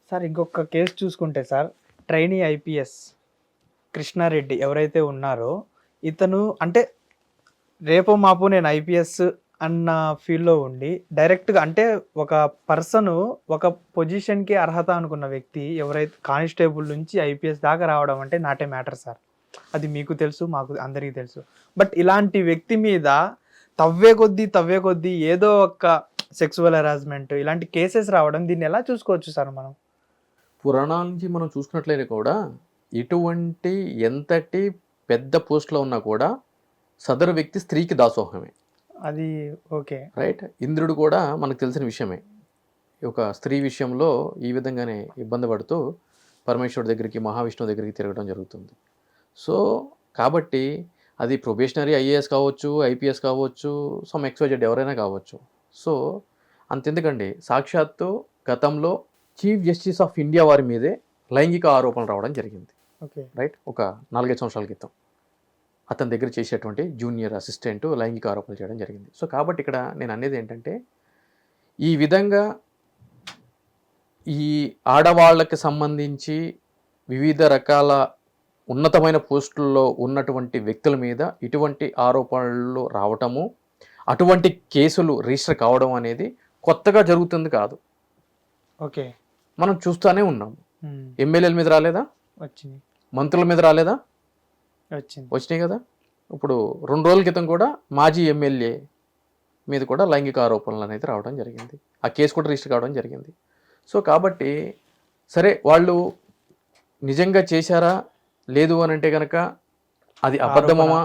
Sir ఇంకొక case చూసుకుంటే sir, trainee IPS Krishna Reddy ఎవరైతే ఉన్నారో ఇతను అంటే రేపో మాపో నేను ఐపీఎస్ అన్న ఫీల్డ్లో ఉండి డైరెక్ట్గా అంటే ఒక పర్సన్ ఒక పొజిషన్కి అర్హత అనుకున్న వ్యక్తి ఎవరైతే కానిస్టేబుల్ నుంచి ఐపీఎస్ దాకా రావడం అంటే నాటే మ్యాటర్ సార్. అది మీకు తెలుసు, మాకు అందరికీ తెలుసు. బట్ ఇలాంటి వ్యక్తి మీద తవ్వే కొద్దీ ఏదో ఒక సెక్సువల్ హెరాస్మెంట్ ఇలాంటి కేసెస్ రావడం, దీన్ని ఎలా చూసుకోవచ్చు సార్ మనం? పురాణాల నుంచి మనం చూసుకున్నట్లయితే కూడా ఎటువంటి ఎంతటి పెద్ద పోస్ట్లో ఉన్నా కూడా సదరు వ్యక్తి స్త్రీకి దాసోహమే. అది ఓకే, రైట్. ఇంద్రుడు కూడా మనకు తెలిసిన విషయమే. ఒక స్త్రీ విషయంలో ఈ విధంగానే ఇబ్బంది పడుతూ పరమేశ్వరుడి దగ్గరికి, మహావిష్ణువు దగ్గరికి తిరగడం జరుగుతుంది. సో కాబట్టి అది ప్రొబేషనరీ ఐఏఎస్ కావచ్చు, ఐపీఎస్ కావచ్చు, సమ్ ఎక్స్వైజెడ్ ఎవరైనా కావచ్చు. సో అంతెందుకండి, సాక్షాత్తు గతంలో చీఫ్ జస్టిస్ ఆఫ్ ఇండియా వారి మీదే లైంగిక ఆరోపణలు రావడం జరిగింది. Okay, right. ఒక 4-5 సంవత్సరాల క్రితం అతని దగ్గర చేసేటువంటి జూనియర్ అసిస్టెంట్ లైంగిక ఆరోపణలు చేయడం జరిగింది. సో కాబట్టి ఇక్కడ నేను అనేది ఏంటంటే, ఈ విధంగా ఈ ఆడవాళ్ళకి సంబంధించి వివిధ రకాల ఉన్నతమైన పోస్టుల్లో ఉన్నటువంటి వ్యక్తుల మీద ఇటువంటి ఆరోపణలు రావటము, అటువంటి కేసులు రిజిస్టర్ కావడం అనేది కొత్తగా జరుగుతుంది కాదు. ఓకే, మనం చూస్తూనే ఉన్నాము. ఎమ్మెల్యేల మీద రాలేదా, వచ్చింది. మంత్రుల మీద రాలేదా, వచ్చినాయి కదా. ఇప్పుడు 2 రోజుల క్రితం కూడా మాజీ ఎమ్మెల్యే మీద కూడా లైంగిక ఆరోపణలు అనేది రావడం జరిగింది. ఆ కేసు కూడా రిజిస్టర్ కావడం జరిగింది. సో కాబట్టి సరే, వాళ్ళు నిజంగా చేశారా లేదు అని అంటే కనుక అది అబద్ధమా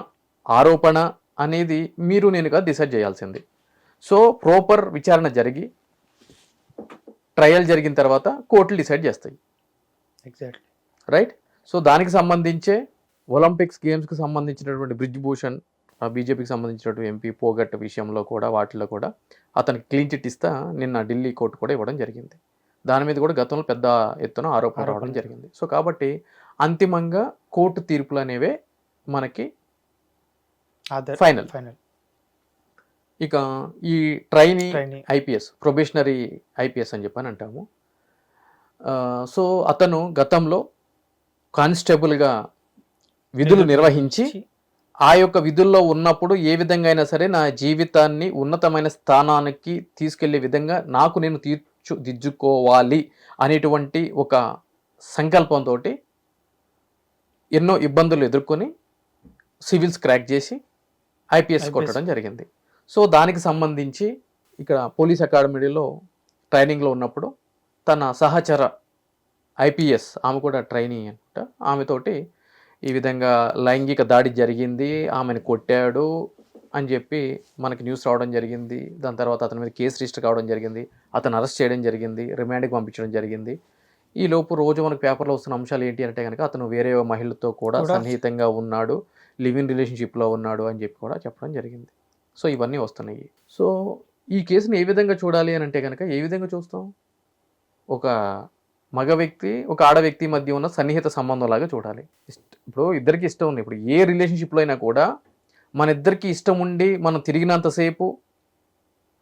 ఆరోపణ అనేది మీరు నేనుగా డిసైడ్ చేయాల్సింది. సో ప్రాపర్ విచారణ జరిగి ట్రయల్ జరిగిన తర్వాత కోర్టులు డిసైడ్ చేస్తాయి. Exactly, right. సో దానికి సంబంధించే ఒలింపిక్స్ గేమ్స్కి సంబంధించినటువంటి బ్రిజ్ భూషణ్, బీజేపీకి సంబంధించినటువంటి ఎంపీ పోగట్ విషయంలో కూడా వాటిలో కూడా అతనికి క్లీన్ చిట్ ఇస్తా నిన్న ఢిల్లీ కోర్టు కూడా ఇవ్వడం జరిగింది. దాని మీద కూడా గతంలో పెద్ద ఎత్తున ఆరోపణ రావడం జరిగింది. సో కాబట్టి అంతిమంగా కోర్టు తీర్పులు అనేవే మనకి ఫైనల్. ఇక ఈ ట్రైనీ ఐపీఎస్, ప్రొబేషనరీ ఐపీఎస్ అని చెప్పని అంటాము. సో అతను గతంలో కానిస్టేబుల్గా విధులు నిర్వహించి ఆ యొక్క విధుల్లో ఉన్నప్పుడు ఏ విధంగా అయినా సరే నా జీవితాన్ని ఉన్నతమైన స్థానానికి తీసుకెళ్లే విధంగా నాకు నేను తీర్చిదిద్దుకోవాలి అనేటువంటి ఒక సంకల్పంతో ఎన్నో ఇబ్బందులు ఎదుర్కొని సివిల్స్ క్రాక్ చేసి ఐపీఎస్ కొట్టడం జరిగింది. సో దానికి సంబంధించి ఇక్కడ పోలీస్ అకాడమీలో ట్రైనింగ్లో ఉన్నప్పుడు తన సహచర ఐపీఎస్, ఆమె కూడా ట్రైనీ అంట, ఆమెతోటి ఈ విధంగా లైంగిక దాడి జరిగింది, ఆమెను కొట్టాడు అని చెప్పి మనకి న్యూస్ రావడం జరిగింది. దాని తర్వాత అతని మీద కేసు రిజిస్టర్ కావడం జరిగింది, అతను అరెస్ట్ చేయడం జరిగింది, రిమాండ్కి పంపించడం జరిగింది. ఈ లోపు రోజు మనకు పేపర్లో వస్తున్న అంశాలు ఏంటి అంటే కనుక అతను వేరే మహిళతో కూడా సన్నిహితంగా ఉన్నాడు, లివ్ ఇన్ రిలేషన్షిప్లో ఉన్నాడు అని చెప్పి కూడా చెప్పడం జరిగింది. సో ఇవన్నీ వస్తున్నాయి. సో ఈ కేసుని ఏ విధంగా చూడాలి అని అంటే కనుక ఏ విధంగా చూస్తాం, ఒక మగ వ్యక్తి ఒక ఆడ వ్యక్తి మధ్య ఉన్న సన్నిహిత సంబంధం లాగా చూడాలి. ఇప్పుడు ఇద్దరికి ఇష్టం ఉంది. ఇప్పుడు ఏ రిలేషన్షిప్లో అయినా కూడా మన ఇద్దరికి ఇష్టం ఉండి మనం తిరిగినంతసేపు,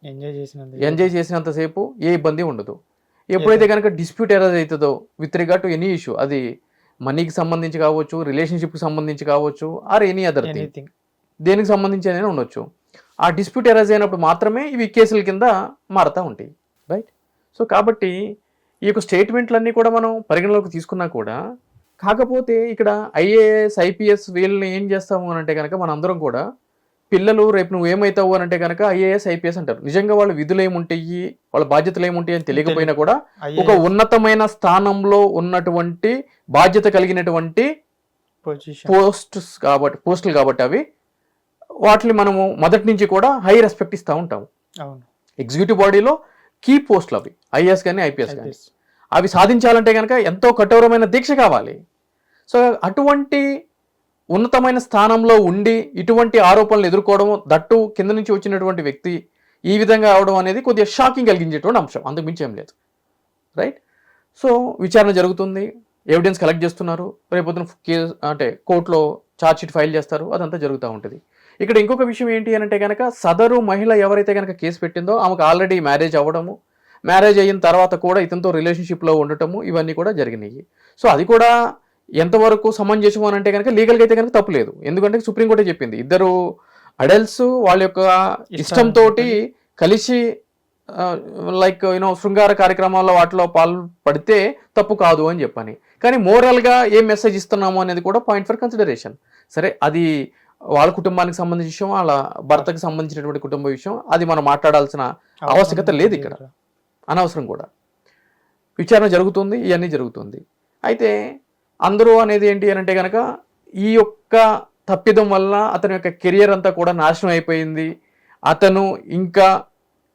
ఎంజాయ్ చేసినంతసేపు ఏ ఇబ్బంది ఉండదు. ఎప్పుడైతే కనుక డిస్ప్యూట్ ఎరైజ్ అవుతుందో with regard to any issue, అది మనీకి సంబంధించి కావచ్చు, రిలేషన్షిప్కి సంబంధించి కావచ్చు, ఆర్ ఎనీ అదర్ థింగ్, దేనికి సంబంధించి అయినా ఉండొచ్చు. ఆ డిస్ప్యూట్ ఎరైజ్ అయినప్పుడు మాత్రమే ఇవి కేసుల కింద మారుతూ ఉంటాయి. రైట్. సో కాబట్టి ఈ యొక్క స్టేట్మెంట్లన్నీ కూడా మనం పరిగణలోకి తీసుకున్నా కూడా, కాకపోతే ఇక్కడ ఐఏఎస్ ఐపీఎస్ వీళ్ళని ఏం చేస్తాము అని అంటే కనుక మనందరం కూడా పిల్లలు రేపు నువ్వు ఏమవుతావు అని అంటే కనుక ఐఏఎస్ ఐపీఎస్ అంటారు. నిజంగా వాళ్ళ విధులు ఏముంటాయి, వాళ్ళ బాధ్యతలు ఏముంటాయి అని తెలియకపోయినా కూడా ఒక ఉన్నతమైన స్థానంలో ఉన్నటువంటి బాధ్యత కలిగినటువంటి పోస్టులు కాబట్టి అవి వాటిని మనము మొదటి నుంచి కూడా హై రెస్పెక్ట్ ఇస్తూ ఉంటాము. ఎగ్జిక్యూటివ్ బాడీలో కీ పోస్టులు అవి, ఐఏఎస్ కానీ ఐపీఎస్ కానీ, అవి సాధించాలంటే కనుక ఎంతో కఠోరమైన దీక్ష కావాలి. సో అటువంటి ఉన్నతమైన స్థానంలో ఉండి ఇటువంటి ఆరోపణలు ఎదుర్కోవడం, దట్టు కింద నుంచి వచ్చినటువంటి వ్యక్తి ఈ విధంగా అవడం అనేది కొద్దిగా షాకింగ్ కలిగించేటువంటి అంశం, అంతకు మించి ఏం లేదు. రైట్. సో విచారణ జరుగుతుంది, ఎవిడెన్స్ కలెక్ట్ చేస్తున్నారు, రేపొద్దున కేసు అంటే కోర్టులో ఛార్జ్ షీట్ ఫైల్ చేస్తారు, అదంతా జరుగుతూ ఉంటుంది. ఇక్కడ ఇంకొక విషయం ఏంటి అని అంటే కనుక సదరు మహిళ ఎవరైతే కనుక కేసు పెట్టిందో ఆమెకు ఆల్రెడీ మ్యారేజ్ అవ్వడము, మ్యారేజ్ అయిన తర్వాత కూడా ఇతనితో రిలేషన్షిప్లో ఉండటము ఇవన్నీ కూడా జరిగినాయి. సో అది కూడా ఎంతవరకు సమంజసం అని అంటే కనుక లీగల్గా అయితే కనుక తప్పులేదు. ఎందుకంటే సుప్రీంకోర్టే చెప్పింది ఇద్దరు అడల్ట్స్ వాళ్ళ యొక్క ఇష్టంతో కలిసి లైక్ శృంగార కార్యక్రమాల్లో వాటిలో పాల్పడితే తప్పు కాదు అని చెప్పని. కానీ మోరల్గా ఏం మెసేజ్ ఇస్తున్నాము అనేది కూడా పాయింట్ ఫర్ కన్సిడరేషన్. సరే, అది వాళ్ళ కుటుంబానికి సంబంధించిన విషయం, వాళ్ళ భర్తకు సంబంధించినటువంటి కుటుంబ విషయం, అది మనం మాట్లాడాల్సిన ఆవశ్యకత లేదు ఇక్కడ, అనవసరం కూడా. విచారణ జరుగుతుంది, ఇవన్నీ జరుగుతుంది. అయితే అందరూ అనేది ఏంటి అని అంటే కనుక ఈ యొక్క తప్పిదం వల్ల అతని యొక్క కెరియర్ అంతా కూడా నాశనం అయిపోయింది, అతను ఇంకా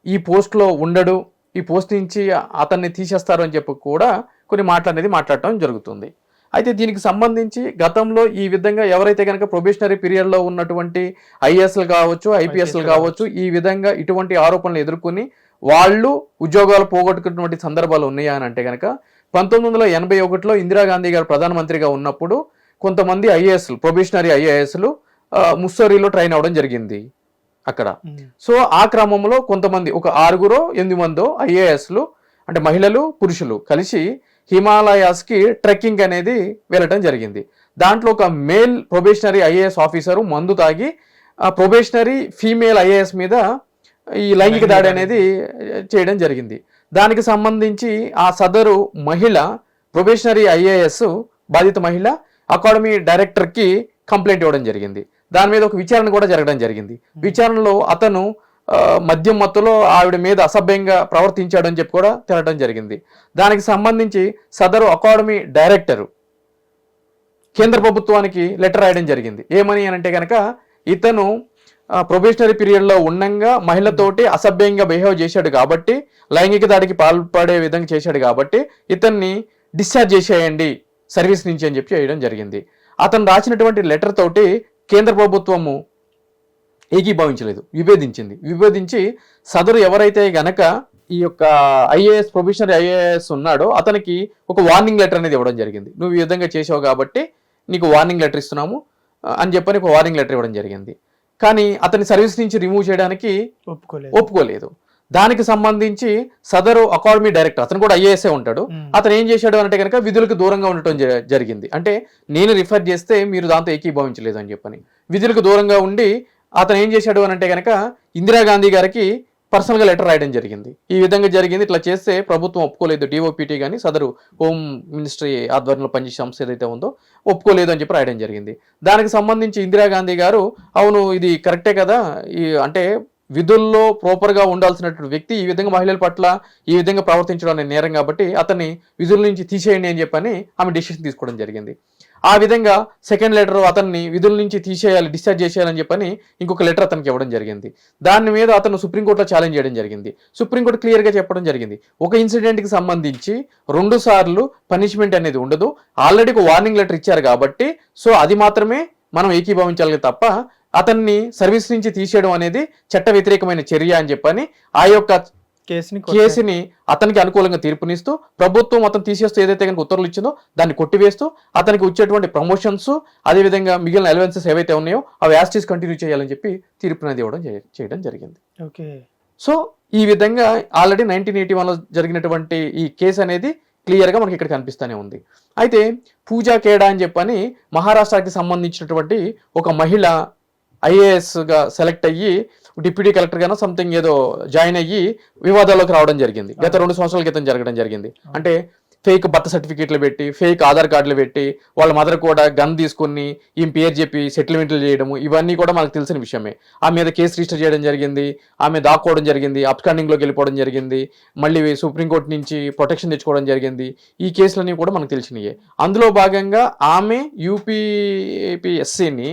ఈ పోస్ట్లో ఉండడు, ఈ పోస్ట్ నుంచి అతన్ని తీసేస్తారు అని చెప్పి కూడా కొన్ని మాటలు మాట్లాడటం జరుగుతుంది. అయితే దీనికి సంబంధించి గతంలో ఈ విధంగా ఎవరైతే కనుక ప్రొబేషనరీ పీరియడ్లో ఉన్నటువంటి ఐఏఎస్లు కావచ్చు, ఐపీఎస్లు కావచ్చు, ఈ విధంగా ఇటువంటి ఆరోపణలు ఎదుర్కొని వాళ్ళు ఉద్యోగాలు పోగొట్టుకున్నటువంటి సందర్భాలు ఉన్నాయా అని అంటే కనుక 1981లో ఇందిరాగాంధీ గారు ప్రధానమంత్రిగా ఉన్నప్పుడు కొంతమంది ఐఏఎస్లు, ప్రొబేషనరీ ఐఏఎస్లు ముస్సోరీలో ట్రైన్ అవ్వడం జరిగింది అక్కడ. సో ఆ క్రమంలో కొంతమంది, ఒక 6-8 మందో ఐఏఎస్లు అంటే మహిళలు పురుషులు కలిసి హిమాలయాస్కి ట్రెక్కింగ్ అనేది వెళ్ళటం జరిగింది. దాంట్లో ఒక మేల్ ప్రొబేషనరీ ఐఏఎస్ ఆఫీసరు మందు తాగి ఆ ప్రొబేషనరీ ఫీమేల్ ఐఏఎస్ మీద ఈ లైంగిక దాడి అనేది చేయడం జరిగింది. దానికి సంబంధించి ఆ సదరు మహిళ, ప్రొబేషనరీ ఐఏఎస్ బాధిత మహిళ అకాడమీ డైరెక్టర్కి కంప్లైంట్ ఇవ్వడం జరిగింది. దాని మీద ఒక విచారణ కూడా జరగడం జరిగింది. విచారణలో అతను మద్యం మత్తులో ఆవిడ మీద అసభ్యంగా ప్రవర్తించాడని చెప్పి కూడా తెలటం జరిగింది. దానికి సంబంధించి సదరు అకాడమీ డైరెక్టరు కేంద్ర ప్రభుత్వానికి లెటర్ రాయడం జరిగింది. ఏమని అని అంటే కనుక ఇతను ప్రొబేషనరీ పీరియడ్లో ఉండంగా మహిళతోటి అసభ్యంగా బిహేవ్ చేశాడు కాబట్టి, లైంగిక దాడికి పాల్పడే విధంగా చేశాడు కాబట్టి ఇతన్ని డిశ్చార్జ్ చేసేయండి సర్వీస్ నుంచి అని చెప్పి చేయడం జరిగింది. అతను రాసినటువంటి లెటర్ తోటి కేంద్ర ప్రభుత్వము ఏకీభవించలేదు, విభేదించి సదరు ఎవరైతే గనక ఈ యొక్క ఐఏఎస్ ప్రొబేషనరీ ఐఏఎస్ ఉన్నాడో అతనికి ఒక వార్నింగ్ లెటర్ అనేది ఇవ్వడం జరిగింది. నువ్వు ఈ విధంగా చేసావు కాబట్టి నీకు వార్నింగ్ లెటర్ ఇస్తున్నాము అని చెప్పని ఒక వార్నింగ్ లెటర్ ఇవ్వడం జరిగింది. కానీ అతని సర్వీస్ నుంచి రిమూవ్ చేయడానికి ఒప్పుకోలేదు. దానికి సంబంధించి సదరు అకాడమీ డైరెక్టర్, అతను కూడా ఐఏఎస్ఏ ఉంటాడు, అతను ఏం చేశాడు అంటే కనుక విధులకు దూరంగా ఉండటం జరిగింది. అంటే నేను రిఫర్ చేస్తే మీరు దాంతో ఏకీభవించలేదు అని చెప్పని విధులకు దూరంగా ఉండి అతను ఏం చేశాడు అని అంటే కనుక ఇందిరాగాంధీ గారికి పర్సనల్గా లెటర్ రాయడం జరిగింది. ఈ విధంగా జరిగింది, ఇట్లా చేస్తే ప్రభుత్వం ఒప్పుకోలేదు, డిఓపిటీ కానీ సదరు హోమ్ మినిస్ట్రీ ఆధ్వర్యంలో పనిచేసే సంస్థ ఏదైతే ఉందో ఒప్పుకోలేదు అని చెప్పి రాయడం జరిగింది. దానికి సంబంధించి ఇందిరాగాంధీ గారు అవును ఇది కరెక్టే కదా, అంటే విధుల్లో ప్రాపర్గా ఉండాల్సినటువంటి వ్యక్తి ఈ విధంగా మహిళల పట్ల ఈ విధంగా ప్రవర్తించడం అనేది నేరం కాబట్టి అతన్ని విధుల నుంచి తీసేయండి అని చెప్పని ఆమె డిసిషన్ తీసుకోవడం జరిగింది. ఆ విధంగా సెకండ్ లెటర్ అతన్ని విధుల నుంచి తీసేయాలి, డిశ్చార్జ్ చేసేయాలని చెప్పని ఇంకొక లెటర్ అతనికి ఇవ్వడం జరిగింది. దాని మీద అతను సుప్రీంకోర్టులో ఛాలెంజ్ చేయడం జరిగింది. సుప్రీంకోర్టు క్లియర్గా చెప్పడం జరిగింది, ఒక ఇన్సిడెంట్కి సంబంధించి 2 సార్లు పనిష్మెంట్ అనేది ఉండదు, ఆల్రెడీ ఒక వార్నింగ్ లెటర్ ఇచ్చారు కాబట్టి సో అది మాత్రమే మనం ఏకీభవించాలి తప్ప అతన్ని సర్వీస్ నుంచి తీసేయడం అనేది చట్ట వ్యతిరేకమైన చర్య అని చెప్పని ఆ యొక్క కేసుని అతనికి అనుకూలంగా తీర్పునిస్తూ ప్రభుత్వం అతను తీసేస్తూ ఏదైతే కనుక ఉత్తర్వులు ఇచ్చిందో దాన్ని కొట్టివేస్తూ అతనికి వచ్చేటువంటి ప్రమోషన్స్ అదేవిధంగా మిగిలిన అలవెన్సెస్ ఏవైతే ఉన్నాయో అవి యాస్టీస్ కంటిన్యూ చేయాలని చెప్పి తీర్పునది ఇవ్వడం చేయడం జరిగింది. ఓకే, సో ఈ విధంగా ఆల్రెడీ 1981లో జరిగినటువంటి ఈ కేసు అనేది క్లియర్గా మనకి ఇక్కడ కనిపిస్తూనే ఉంది. అయితే పూజా ఖేడా అని చెప్పని మహారాష్ట్రకి సంబంధించినటువంటి ఒక మహిళ ఐఏఎస్గా సెలెక్ట్ అయ్యి డిప్యూటీ కలెక్టర్గానో సంథింగ్ ఏదో జాయిన్ అయ్యి వివాదాల్లోకి రావడం జరిగింది. గత 2 సంవత్సరాల క్రితం జరగడం జరిగింది. అంటే ఫేక్ బర్త్ సర్టిఫికేట్లు పెట్టి, ఫేక్ ఆధార్ కార్డులు పెట్టి, వాళ్ళ మదర్ కూడా గన్ తీసుకుని ఈమె పేరు చెప్పి సెటిల్మెంట్లు చేయడము ఇవన్నీ కూడా మనకు తెలిసిన విషయమే. ఆమె మీద కేసు రిజిస్టర్ చేయడం జరిగింది, ఆమె దాక్కోవడం జరిగింది, అబ్స్కాండింగ్లోకి వెళ్ళిపోవడం జరిగింది, మళ్ళీ సుప్రీంకోర్టు నుంచి ప్రొటెక్షన్ తెచ్చుకోవడం జరిగింది. ఈ కేసులన్నీ కూడా మనకు తెలిసినయే. అందులో భాగంగా ఆమె యూపీఎస్సీని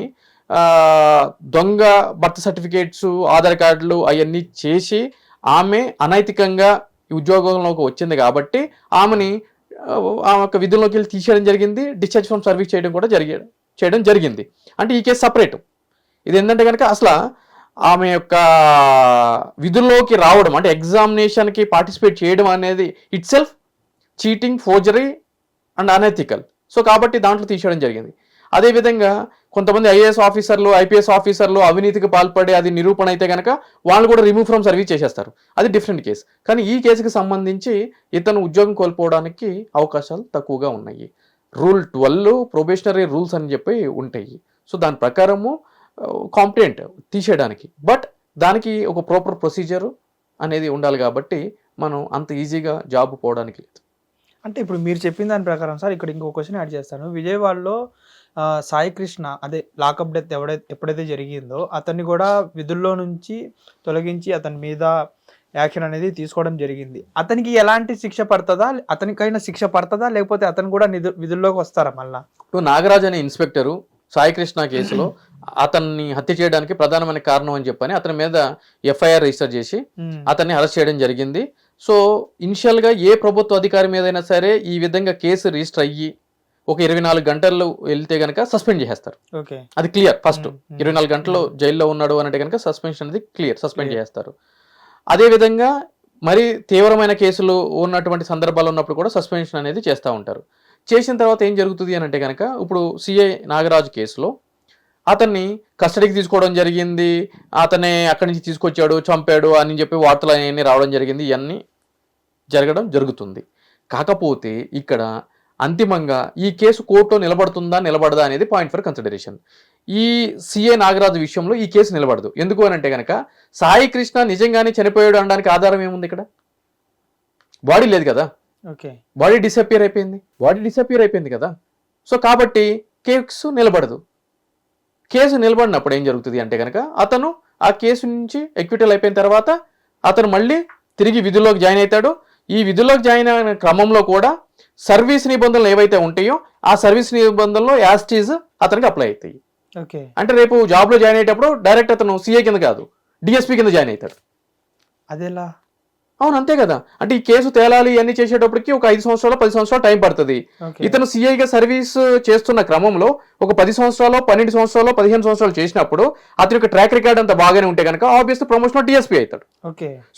దొంగ బర్త్ సర్టిఫికేట్స్, ఆధార్ కార్డులు అవన్నీ చేసి ఆమె అనైతికంగా ఉద్యోగంలోకి వచ్చింది కాబట్టి ఆమె యొక్క విధుల్లోకి వెళ్ళి తీసేయడం జరిగింది, డిశ్చార్జ్ ఫ్రమ్ సర్వీస్ చేయడం జరిగింది. అంటే ఈ కేసు సపరేట్. ఇది ఏంటంటే కనుక అసలు ఆమె యొక్క విధుల్లోకి రావడం అంటే ఎగ్జామినేషన్కి పార్టిసిపేట్ చేయడం అనేది it self cheating, forgery and unethical. So కాబట్టి దాంట్లో తీసేయడం జరిగింది. అదేవిధంగా కొంతమంది ఐఏఎస్ ఆఫీసర్లు, ఐపీఎస్ ఆఫీసర్లు అవినీతికి పాల్పడి అది నిరూపణ అయితే కనుక వాళ్ళు కూడా రిమూవ్ ఫ్రమ్ సర్వీస్ చేసేస్తారు. అది డిఫరెంట్ కేసు. కానీ ఈ కేసుకి సంబంధించి ఇతను ఉద్యోగం కోల్పోవడానికి అవకాశాలు తక్కువగా ఉన్నాయి. రూల్ 12 ప్రొబేషనరీ రూల్స్ అని చెప్పి ఉంటాయి. సో దాని ప్రకారము కాంప్లైంట్ తీసేయడానికి, బట్ దానికి ఒక ప్రాపర్ ప్రొసీజర్ అనేది ఉండాలి కాబట్టి మనం అంత ఈజీగా జాబ్ పోవడానికి లేదు. అంటే ఇప్పుడు మీరు చెప్పిన దాని ప్రకారం సార్ ఇక్కడ ఇంకో క్వశ్చన్ యాడ్ చేస్తాను. విజయవాడలో సాయి కృష్ణ అదే లాకప్ డెత్ ఎప్పుడైతే జరిగిందో అతన్ని కూడా విధుల్లో నుంచి తొలగించి అతని మీద యాక్షన్ అనేది తీసుకోవడం జరిగింది. అతనికి ఎలాంటి శిక్ష పడుతుందా, అతనికైనా శిక్ష పడుతుందా, లేకపోతే అతను కూడా విధుల్లోకి వస్తారా మళ్ళా? ఇప్పుడు నాగరాజ్ అనే ఇన్స్పెక్టరు సాయి కృష్ణ కేసులో అతన్ని హత్య చేయడానికి ప్రధానమైన కారణం అని చెప్పని అతని మీద ఎఫ్ఐఆర్ రిజిస్టర్ చేసి అతన్ని అరెస్ట్ చేయడం జరిగింది. సో ఇనిషియల్ గా ఏ ప్రభుత్వ అధికారి మీదైనా సరే ఈ విధంగా కేసు రిజిస్టర్ అయ్యి ఒక 24 గంటలు వెళ్తే గనక సస్పెండ్ చేసేస్తారు. అది క్లియర్. ఫస్ట్ 24 గంటలు జైల్లో ఉన్నాడు అంటే కనుక సస్పెన్షన్ అనేది క్లియర్, సస్పెండ్ చేస్తారు. అదే విధంగా మరి తీవ్రమైన కేసులు ఉన్నటువంటి సందర్భాలు ఉన్నప్పుడు కూడా సస్పెన్షన్ అనేది చేస్తూ ఉంటారు. చేసిన తర్వాత ఏం జరుగుతుంది అని అంటే కనుక ఇప్పుడు సిఐ నాగరాజు కేసులో అతన్ని కస్టడీకి తీసుకోవడం జరిగింది, అతనే అక్కడి నుంచి తీసుకొచ్చాడు, చంపాడు అని చెప్పి వార్తలు అవన్నీ రావడం జరిగింది, ఇవన్నీ జరగడం జరుగుతుంది. కాకపోతే ఇక్కడ అంతిమంగా ఈ కేసు కోర్టులో నిలబడదా అనేది పాయింట్ ఫర్ కన్సిడరేషన్. ఈ సిఐ నాగరాజు విషయంలో ఈ కేసు నిలబడదు. ఎందుకు అని అంటే కనుక సాయి కృష్ణ నిజంగానే చనిపోయాడు అనడానికి ఆధారం ఏముంది? ఇక్కడ బాడీ లేదు కదా, బాడీ డిసపియర్ అయిపోయింది కదా. సో కాబట్టి కేసు నిలబడదు. కేసు నిలబడినప్పుడు ఏం జరుగుతుంది అంటే కనుక అతను ఆ కేసు నుంచి ఎక్విటల్ అయిపోయిన తర్వాత అతను మళ్ళీ తిరిగి విధుల్లోకి జాయిన్ అవుతాడు. ఈ విధుల్లోకి జాయిన్ అయిన క్రమంలో కూడా సర్వీస్ నిబంధనలు ఏవైతే ఉంటాయో ఆ సర్వీస్ నిబంధనలు యాస్టీజ్ అతనికి అప్లై అవుతాయి. అంటే రేపు జాబ్లో జాయిన్ అయ్యేటప్పుడు డైరెక్ట్ అతను సిఏ కింద కాదు, డిఎస్పీ కింద జాయిన్ అవుతాడు. అదేలా? అవును, అంతే కదా. అంటే ఈ కేసు తేలాలి అన్ని చేసేటప్పటికి ఒక 5 సంవత్సరాలు 10 సంవత్సరాలు టైం పడుతుంది. ఇతను సిఐగా సర్వీస్ చేస్తున్న క్రమంలో ఒక 10 సంవత్సరాలు 12 సంవత్సరాలు 15 సంవత్సరాలు చేసినప్పుడు అతని యొక్క ట్రాక్ రికార్డ్ అంతా బాగానే ఉంటే కనుక ఆబ్వియస్లీ ప్రమోషన్ డిఎస్పీ అవుతాడు.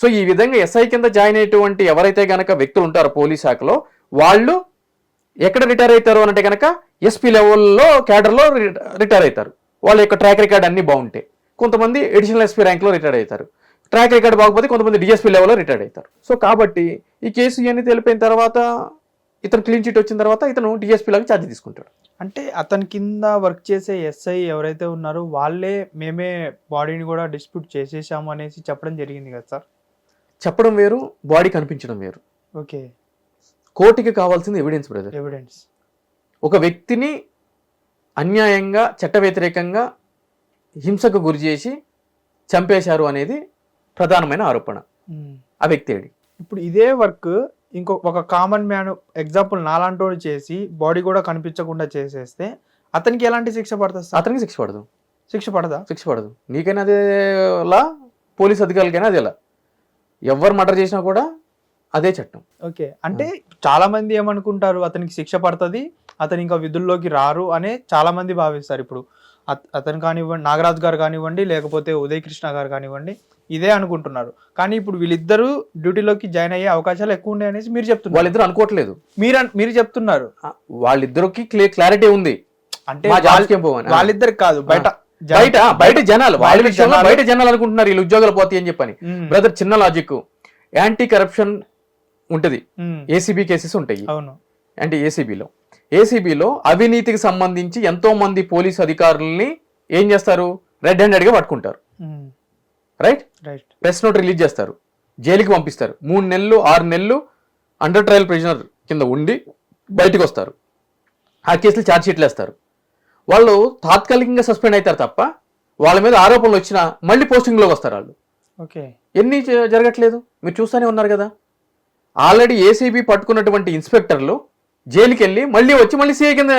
సో ఈ విధంగా ఎస్ఐ కింద జాయిన్ అయ్యేటువంటి ఎవరైతే గనక వ్యక్తులు ఉంటారో పోలీస్ శాఖలో వాళ్ళు ఎక్కడ రిటైర్ అవుతారు అంటే కనుక ఎస్పీ లెవెల్లో క్యాడర్లో రిటైర్ అవుతారు. వాళ్ళ యొక్క ట్రాక్ రికార్డ్ అన్ని బాగుంటాయి. కొంతమంది అడిషనల్ ఎస్పీ ర్యాంక్లో రిటైర్ అవుతారు. ట్రాక్ రికార్డ్ బాగుపోతే కొంతమంది డిఎస్పీ లెవెల్లో రిటైర్ అవుతారు. సో కాబట్టి ఈ కేసు ఇవన్నీ తెలిపోయిన తర్వాత ఇతను క్లీన్ చిట్ వచ్చిన తర్వాత ఇతను డిఎస్పీ లాగా ఛార్జ్ తీసుకుంటాడు. అంటే అతని కింద వర్క్ చేసే ఎస్ఐ ఎవరైతే ఉన్నారో వాళ్ళే మేమే బాడీని కూడా డిస్ప్యూట్ చేసేసాము అనేసి చెప్పడం జరిగింది కదా సార్? చెప్పడం వేరు, బాడీ కనిపించడం వేరు. ఓకే. కోర్టుకి కావాల్సింది ఎవిడెన్స్ బ్రదర్. ఎవిడెన్స్. ఒక వ్యక్తిని అన్యాయంగా చట్ట వ్యతిరేకంగా హింసకు గురి చేసి చంపేశారు అనేది ప్రధానమైన ఆరోపణ. ఆ వ్యక్తి ఏడి? ఇప్పుడు ఇదే వర్క్ ఒక కామన్ మ్యాన్ ఎగ్జాంపుల్ నాలాంటోడు చేసి బాడీ కూడా కనిపించకుండా చేసేస్తే అతనికి ఎలాంటి శిక్ష పడుతుంది? అతనికి శిక్ష పడదు. శిక్ష పడదా? శిక్ష పడదు. నీకైనా అదేలా, పోలీస్ అధికారులకైనా అదేలా. ఎవరు మర్డర్ చేసినా కూడా అదే చట్టం. ఓకే. అంటే చాలా మంది ఏమనుకుంటారు, అతనికి శిక్ష పడుతుంది, అతను ఇంకా విధుల్లోకి రారు అనే చాలా మంది భావిస్తారు. ఇప్పుడు అతను కానివ్వండి, నాగరాజు గారు కానివ్వండి, లేకపోతే ఉదయ్ కృష్ణ గారు కానివ్వండి, ఇదే అనుకుంటున్నారు. కానీ ఇప్పుడు వీళ్ళిద్దరూ డ్యూటీలోకి జాయిన్ అయ్యే అవకాశాలు ఎక్కువ ఉన్నాయి అనేసి మీరు చెప్తున్నారు. వాళ్ళిద్దరు అనుకోవట్లేదు, మీరు చెప్తున్నారు. వాళ్ళిద్దరికి క్లారిటీ ఉంది. అంటే వాళ్ళిద్దరికి కాదు, బయట జనాలు వాళ్ళ విషయంలో బయట జనాలు అనుకుంటున్నారు వీళ్ళు ఉద్యోగాలు పోతాయి అని చెప్పని. బ్రదర్, చిన్న లాజిక్, యాంటీ కరప్షన్ ఉంటది, ఏసీబీ కేసెస్ ఉంటాయి. అవును. అంటే ఏసీబీలో అవినీతికి సంబంధించి ఎంతో మంది పోలీసు అధికారుల్ని ఏం చేస్తారు, రెడ్ హ్యాండెడ్ గా పట్టుకుంటారు. రైట్. ప్రెస్ నోట్ రిలీజ్ చేస్తారు, జైలుకి పంపిస్తారు. 3 నెలలు 6 నెలలు అండర్ ట్రయల్ ప్రిజనర్ కింద ఉండి బయటకు వస్తారు. ఆ కేసులు ఛార్జ్ షీట్లు వేస్తారు. వాళ్ళు తాత్కాలికంగా సస్పెండ్ అవుతారు తప్ప వాళ్ళ మీద ఆరోపణలు వచ్చినా మళ్ళీ పోస్టింగ్లోకి వస్తారు వాళ్ళు. ఎన్ని జరగట్లేదు, మీరు చూస్తూనే ఉన్నారు కదా. ఆల్రెడీ ఏసీబీ పట్టుకున్నటువంటి ఇన్స్పెక్టర్లు జైలుకి వెళ్ళి మళ్ళీ వచ్చి మళ్ళీ సీఐ కింద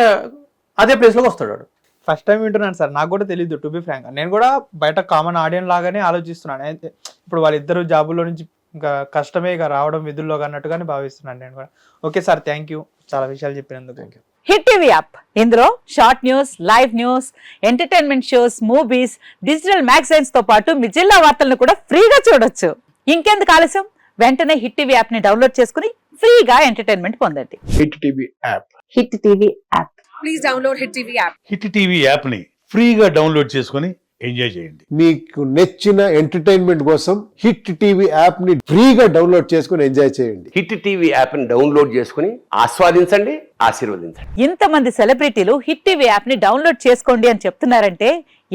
అదే ప్లేస్లోకి వస్తాడు. ఫస్ట్ టైం వింటున్నాను సార్, నాకు కూడా తెలియదు టు బి ఫ్రాంక్. నేను కూడా బయట కామన్ ఆడియన్స్ లాగానే ఆలోచిస్తున్నాను. అయితే ఇప్పుడు వాళ్ళిద్దరు జాబుల్లో నుంచి ఇంకా కష్టమే ఇక రావడం విధుల్లో అన్నట్టుగానే భావిస్తున్నాను నేను కూడా. ఓకే సార్, థ్యాంక్ యూ, చాలా విషయాలు చెప్పినందుకు. హిట్ టీవీ యాప్, ఇందులో short news, live news, entertainment shows, movies, digital magazines తో పాటు మీ జిల్లా వార్తలను కూడా ఫ్రీగా చూడొచ్చు. ఇంకెందుకు ఆలస్యం, వెంటనే హిట్ టీవీ యాప్ ని డౌన్లోడ్ చేసుకుని ఫ్రీగా ఎంటర్టైన్మెంట్ పొందండి. Hit TV app. Hit TV app. Please download Hit TV app. Hit TV app ని ఫ్రీగా డౌన్లోడ్ చేసుకొని ఎంజాయ్ చేయండి. మీకు నచ్చిన ఎంటర్టైన్మెంట్ కోసం హిట్ టీవీ యాప్ ని ఫ్రీగా డౌన్లోడ్ చేసుకుని ఎంజాయ్ చేయండి. హిట్ టీవీ యాప్ని డౌన్లోడ్ చేసుకుని ఆస్వాదించండి, ఆశీర్వదించండి. ఇంతమంది సెలబ్రిటీలు హిట్ టీవీ యాప్ ని డౌన్లోడ్ చేసుకోండి అని చెప్తున్నారంటే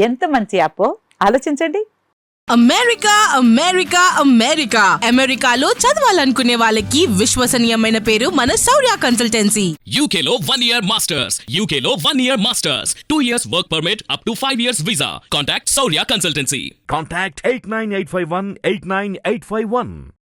ఎంత మంచి యాప్ ఆలోచించండి. అమెరికా అమెరికా అమెరికా అమెరికాలో చదవాలనుకునే వాళ్ళకి విశ్వసనీయమైన పేరు మన శౌర్య కన్సల్టెన్సీ. UK లో 1 year masters. UK లో 1 year masters. 2 years work permit up to 5 years visa. Contact Saurya Consultancy. Contact 89851 89851.